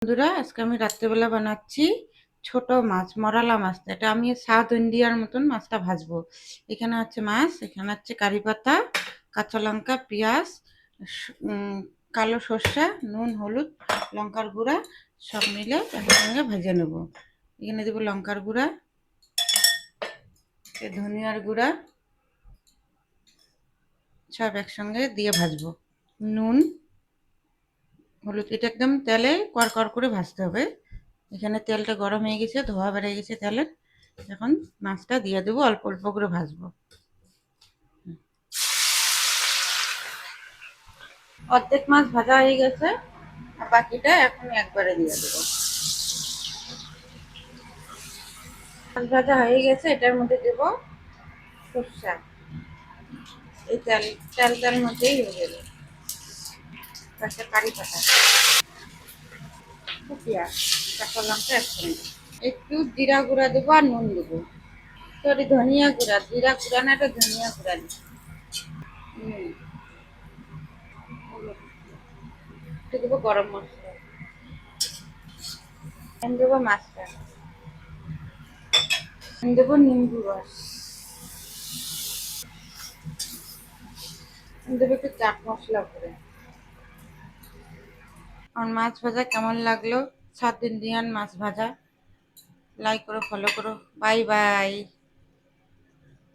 বন্ধুরা, আজকে আমি রাত্রেবেলা বানাচ্ছি ছোট মাছ, মরালা মাছ। এটা আমি সাউথ ইন্ডিয়ার মতন মাছটা ভাজবো। এখানে আছে মাছ, এখানে আছে কারি পাতা, কাঁচা লঙ্কা, পেঁয়াজ, কালো সর্ষে, নুন, হলুদ, লঙ্কার গুঁড়া সব মিলে একসঙ্গে ভেজে নেব। এখানে দেবো লঙ্কার গুঁড়া, ধনিয়ার গুঁড়া, সব একসঙ্গে দিয়ে ভাজবো। নুন, হলুদ, এটা একদম তেলে কড়কড় করে ভাজতে হবে। এখানে তেলটা গরম হয়ে গেছে, ধোয়া বেড়ে গেছে তেলের। এখন মাছটা দিয়ে দেবো, অল্প অল্প করে ভাজবো। অর্ধেক মাছ ভাজা হয়ে গেছে, আর বাকিটা এখন একবারে দিয়ে দেবো। মাছ ভাজা হয়ে গেছে, এটার মধ্যে দেবো সর্ষা। এই তেল মধ্যেই হয়ে যাবে। তারপরে কারি পাতা, পেঁয়াজ, কাঁচা লঙ্কা একসঙ্গে। একটু জিরা গুঁড়া দেবো আর নুন দেবো। সরি, ধনিয়া গুঁড়া, জিরা গুঁড়া না, এটা ধনিয়া গুঁড়া দেবো। একটু দেবো গরম মশলা, দেবো মাছটা, দেবো নিম্বু রস, দেবো একটু চাট মশলা করে। আমার মাছ ভাজা কেমন লাগলো? সাউথ ইন্ডিয়ান মাছ ভাজা। লাইক করো, ফলো করো। Bye bye.